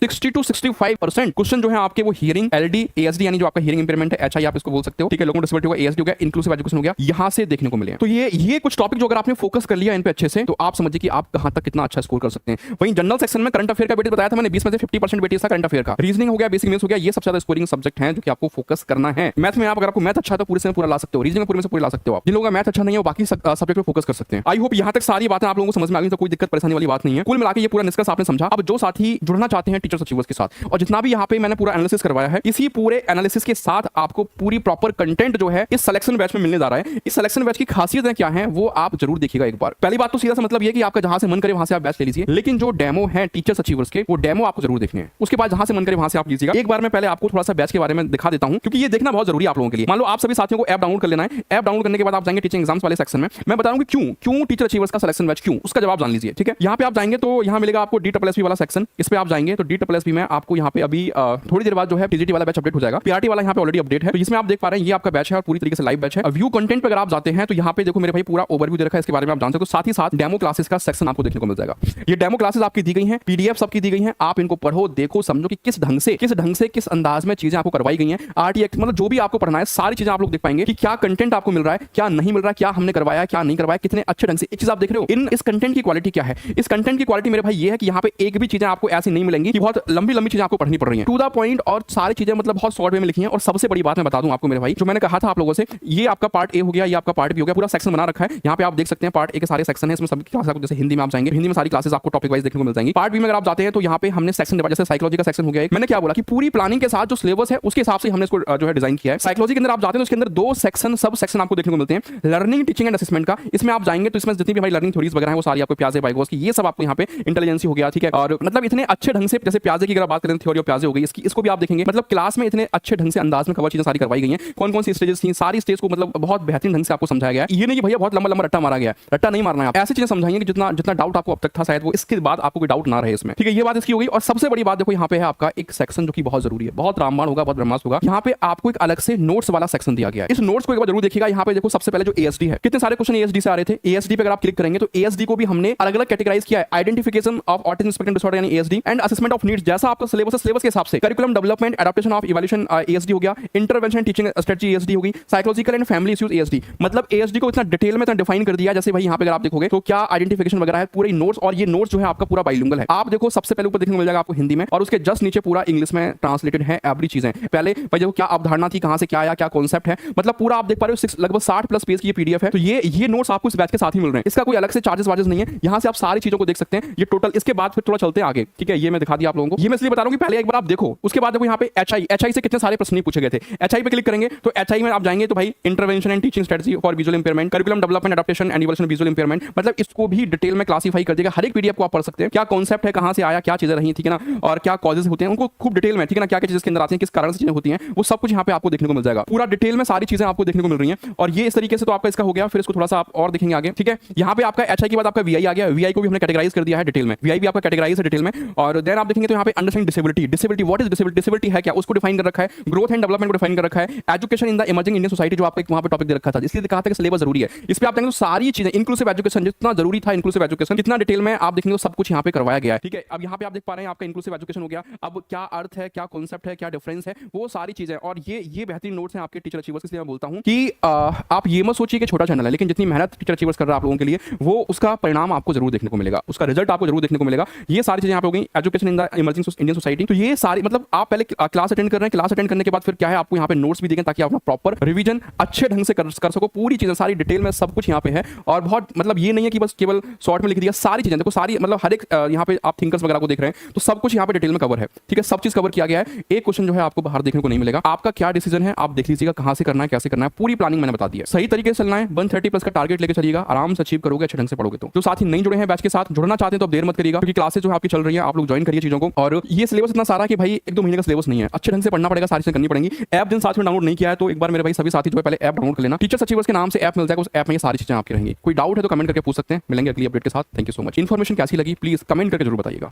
60 to 65% question जो है आपके वो हियरिंग एलडी एएसडी यानी जो आपका हियरिंग इंपेयरमेंट है, एचआई आप इसको बोल सकते हो, ठीक है, लोगों डिसेबिलिटी होगा, एएसडी हो गया, इंक्लूसिव एजुकेशन हो गया, यहां से देखने को मिले। तो ये कुछ टॉपिक जो अगर आपने फोकस कर लिया इन पे अच्छे से, तो आप समझिए कि आप कहां तक कितना अच्छा स्कोर कर सकते हैं। वहीं जनरल सेक्शन में करंट अफेयर का वेटेज बताया था मैंने, 20 में से 50% वेटेज था करंट अफेयर का। रीजनिंग हो गया, बेसिक इंग्लिश हो गया, ये सबसे ज्यादा स्कोरिंग सब्जेक्ट है जो कि आपको फोकस करना है। मैथ में आप अगर आपको मैथ अच्छा है तो पूरे से पूरा ला सकते हो, रीजनिंग में पूरे से पूरा ला सकते हो आप। जिन लोगों का मैथ अच्छा नहीं है वो बाकी सब्जेक्ट पे फोकस कर सकते हैं। आई होप यहां तक सारी बातें आप लोगों को समझ में आ गई, तो कोई दिक्कत परेशानी वाली बात नहीं है। कुल मिलाकर ये पूरा निष्कर्ष आपने समझा। अब जो साथी जुड़ना चाहते हैं टीचर्स अचीवर्स के साथ, और जितना भी यहाँ पे मैंने पूरा एनालिसिस करवाया है, इसी पूरे एनालिसिस के साथ आपको पूरी प्रॉपर कंटेंट जो है इस सिलेक्शन बैच में मिलने जा रहा है। इस सिलेक्शन बैच की खासियतें क्या हैं वो आप जरूर देखिएगा एक बार। पहली बात तो सीधा सा मतलब ये कि आपका जहां से मन करे वहां से आप बैच ले लीजिए, लेकिन जो डेमो है टीचर्स अचीवर्स के, वो डेमो आपको जरूर देखने हैं। उसके बाद जहां से मन करे वहां से आप लीजिएगा। एक बार मैं पहले आपको थोड़ा सा बैच के बारे में दिखा देता हूं, क्योंकि ये देखना बहुत जरूरी है आप लोगों के लिए। मान लो आप सभी साथियों को ऐप डाउनलोड कर लेना है। ऐप डाउनलोड करने के बाद आप जाएंगे टीचिंग एग्जाम्स वाले सेक्शन में। मैं बताऊंगा क्यों टीचर अचीवर्स का सिलेक्शन बैच, क्यों, उसका जवाब जान लीजिए, ठीक है। यहाँ पे आप जाएंगे तो यहाँ मिलेगा आपको DSSB वाला सेक्शन। इस पे आप जाएंगे तो DSSB में आपको यहाँ पे अभी थोड़ी देर बाद जो है TGT वाला बैच अपडेट हो जाएगा। PRT वाला यहाँ पे ऑलरेडी अपडेट है, तो इसमें आप देख पा रहे हैं ये आपका बैच है और पूरी तरीके से लाइव बैच है। व्यू कंटेंट पे अगर आप जाते हैं तो यहाँ पे देखो मेरे भाई पूरा ओवरव्यू दे रखा है, इसके बारे में आप जान सकते हो। साथ ही साथ डेमो क्लासेस का सेक्शन आपको देखने को मिल जाएगा। ये डेमो क्लासेस आपकी दी गई हैं, PDF सबकी दी गई हैं। आप इनको पढ़ो, देखो, समझो कि किस ढंग से किस अंदाज में चीजें आपको करवाई गई हैं। RTX मतलब जो भी आपको पढ़ना है सारी चीजें आप लोग देख पाएंगे कि क्या कंटेंट आपको मिल रहा है, क्या नहीं मिल रहा है, क्या हमने करवाया, क्या नहीं करवाया, कितने अच्छे ढंग से। एक चीज आप देख रहे हो, इस कंटेंट की क्वालिटी क्या है। इस कंटेंट की क्वालिटी मेरे भाई ये है कि यहाँ पे एक भी चीजें आपको ऐसी नहीं मिलेंगी कि बहुत लंबी चीजें आपको पढ़नी पड़ रही है। टू द पॉइंट, और सारी चीजें मतलब बहुत शॉर्ट वे में लिखी है। और सबसे बड़ी बात मैं बता दूं आपको मेरे भाई, जो मैंने कहा था आप लोगों से, ये आपका पार्ट ए हो गया, ये आपका पार्ट बी हो गया, पूरा सेक्शन बना रखा है। यहाँ पे आप देख सकते हैं पार्ट ए के सारे सेक्शन है, इसमें सभी क्लास आपको, जैसे हिंदी में आप जाएंगे, हिंदी में सारी क्लासेस आपको टॉपिक वाइज देखने को मिल जाएंगी। पार्ट बी में अगर आप जाते हैं तो यहाँ पे हमने सेक्शन जैसे साइकोलॉजी का सेक्शन हो गया। मैंने क्या बोला कि पूरी प्लानिंग के साथ जो सिलेबस है उसके हिसाब से हमने इसको जो है डिजाइन किया है। साइकोलॉजी के अंदर आप जाते हैं तो उसके अंदर 2 सेक्शन सब सेक्शन आपको देखने को मिलते हैं। लर्निंग, टीचिंग एंड असेसमेंट का, इसमें आप जाएंगे तो इसमें जितनी भी हमारी लर्निंग थ्योरीज वगैरह है वो सारी आपको प्याजे बाइगोस की, ये सब आपको यहाँ पे इंटेलिजेंसी हो गया, ठीक है। और मतलब इतने अच्छे ढंग से, जैसे प्याजे की अगर बात करें थ्योरी ऑफ प्याजे हो गई, इसको भी आप देखेंगे। मतलब क्लास में इतने अच्छे ढंग से अंदाज में कवर चीजें सारी करवाई गई हैं। कौन कौन सी स्टेजेस थी, सारी स्टेज को मतलब बहुत बेहतरीन ढंग से आपको समझाया गया है। ये नहीं कि भैया बहुत लंबा लंबा रट्टा मारा गया है, रट्टा नहीं मारना है। आप ऐसी चीजें समझाएंगे कि जितना डाउट आपको अब तक था शायद वो इसके बाद आपको कोई डाउट ना रहे इसमें, ठीक है। ये बात इसकी हो गई। और सबसे बड़ी बात देखो, यहाँ पे है आपका एक सेक्शन जो कि बहुत जरूरी है, बहुत रामबाण होगा, बहुत ब्रह्मास्त्र होगा। यहाँ पे आपको एक अलग से नोट्स वाला सेक्शन दिया गया है। इस नोट्स को एक बार जरूर देखिएगा। यहाँ पे देखो सबसे पहले जो ASD है, कितने सारे क्वेश्चन ASD से आ रहे थे। ASD पे अगर आप क्लिक करेंगे तो ASD को भी हमने अलग अलग कैटेगराइज किया है। Identification of autism spectrum disorder यानी ASD and assessment of needs, जैसा आपका सिलेबस है सिलेबस के हिसाब से। Curriculum development, adaptation of evaluation ASD हो गया। इंटरवेंशन टीचिंग स्ट्रेटजी ASD हो गई। Psychological and family issues ASD। मतलब ASD को इतना डिटेल में इतना डिफाइन कर दिया, जैसे भाई यहाँ पे अगर आप देखोगे तो क्या आइडेंटिफिकेशन वगैरह है, पूरे नोट्स। और ये नोट्स जो है आपका पूरा बाइलिंगुअल है। आप देखो सबसे पहले ऊपर देखने को मिल जाएगा आपको हिंदी में, और उसके जस्ट नीचे पूरा इंग्लिश में ट्रांसलेटेड है एवरी चीजें। पहले भाई देखो क्या अवधारणा थी, कहां से क्या आया, क्या कॉन्सेप्ट है, मतलब पूरा आप देख पा रहे हो। लगभग 60+ पेज की ये PDF है। तो ये नोट्स आपको इस बैच के साथ ही मिल रहे हैं। इसका कोई अलग से चार्जेस वार्जेस नहीं है। यहाँ से आप सारी चीजों को देख सकते हैं। ये टोटल, इसके बाद फिर थोड़ा चलते हैं आगे, ठीक है। ये मैं दिखा दिया आप लोगों को। ये मैं इसलिए बता रहा हूं कि पहले एक बार आप देखो, उसके बाद देखो यहाँ पे HI से कितने सारे प्रश्न नहीं पूछे गए थे। HI पे क्लिक करेंगे तो HI में आप जाएंगे तो भाई intervention and teaching strategy for visual impairment, curriculum development, adaptation and evolution visual impairment, मतलब इसको भी डिटेल में क्लासिफाई कर देगा। हर एक PDF को आप पढ़ सकते हैं, क्या कॉन्सेप्ट है, कहां से आया, क्या चीजें रही, ठीक है ना, और क्या कॉजेज होते हैं उनको खूब डिटेल में, ठीक है ना, क्या क्या चीजें इसके अंदर आती हैं, किस कारण से चीजें होती हैं, वो सब कुछ यहाँ पे आपको देखने को मिल जाएगा। पूरा डिटेल में सारी चीजें आपको देखने को मिल रही हैं। और ये इस तरीके से तो आपका इसका हो गया। फिर इसको थोड़ा सा आप और देखेंगे आगे, ठीक है। यहाँ पे आपका HI के बाद आपका VI आ गया। VI को भी हमने कैटेगराइज कर दिया है डिटेल में। VI भी आपका कैटेगराइज है डिटेल में। और देन आप देखेंगे तो यहाँ पे understanding disability, what is disability है क्या, उसको डिफाइन कर रखा है। ग्रोथ एंड डेवलपमेंट को डिफाइन कर रखा है। Education in the emerging Indian society, जो आपका वहाँ पे टॉपिक दे रखा था, इसलिए कहा था कि सिलेबस जरूरी है। इस पे आप देखेंगे तो सारी चीजें, इंक्लूसिव एजुकेशन जितना जरूरी था, इंक्लूसिव एजुकेशन कितना डिटेल में आप देखेंगे तो सब कुछ यहाँ पे करवाया गया है, ठीक है। अब यहाँ पे आप देख पा रहे हैं आपका इंक्लूसिव एजुकेशन हो गया। अब क्या अर्थ है, क्या कॉन्सेप्ट है, क्या डिफरेंस है, वो सारी चीजें। और ये बेहतरीन नोट्स हैं आपके टीचर अचीवर्स। इसलिए मैं बोलता हूँ कि आप ये मत सोचिए कि छोटा चैनल है, लेकिन जितनी मेहनत टीचर अचीवर्स कर रहा है आप लोगों के लिए, वो उसका परिणाम आपको जरूर देखने को मिलेगा, उसका रिजल्ट आपको जरूर देखने को मिलेगा। ये सारी चीजें यहाँ पे हो गई। Education in the emerging Indian society, तो ये सारी मतलब आप पहले क्लास अटेंड कर रहे हैं, क्लास अटेंड करने के बाद फिर क्या है आपको यहाँ पे नोट्स भी देंगे ताकि आप अपना प्रॉपर रिवीजन अच्छे ढंग से कर सको। पूरी चीजें सारी डिटेल में सब कुछ यहाँ पे है। और बहुत मतलब ये नहीं है कि बस केवल शॉर्ट में लिख दिया, सारी चीजें देखो, सारी मतलब हर एक यहाँ पे आप थिंकर्स वगैरह को देख रहे हैं तो सब कुछ यहाँ पे डिटेल में कवर है, ठीक है। सब चीज कवर किया गया है। एक क्वेश्चन जो है आपको बाहर देखने को नहीं मिलेगा। आपका क्या डिसीजन है आप देख लीजिएगा, कहां से करना है, कैसे करना है, पूरी प्लानिंग मैंने बता दी है। सही तरीके से चलना है, 130+ का टारगेट लेकर चलिएगा, आराम से अचीव करोगे अच्छे ढंग से पढ़ोगे तो। जो साथी नहीं जुड़े हैं बैच के साथ, जुड़ना चाहते हैं तो आप देर मत करिएगा, क्योंकि क्लासेस जो आपकी चल रही है आप लोग ज्वाइन करिए चीजों को। और ये सिलेबस इतना सारा कि भाई 1-2 महीने का सिलेबस नहीं है, अच्छे ढंग से पढ़ना पड़ेगा, सारी चीजें करनी पड़ेंगी। ऐप जिन साथियों ने डाउनलोड नहीं किया है तो एक बार मेरे भाई सभी साथी जो है पहले ऐप डाउनलोड कर लेना। टीचर्स अचीवर्स के नाम से ऐप मिल जाएगा, उस ऐप में ये सारी चीजें आपकी रहेंगी। कोई डाउट है तो कमेंट करके पूछ सकते हैं। मिलेंगे अगली अपडेट के साथ। Thank you so much. Information कैसी लगी प्लीज कमेंट करके जरूर बताइएगा।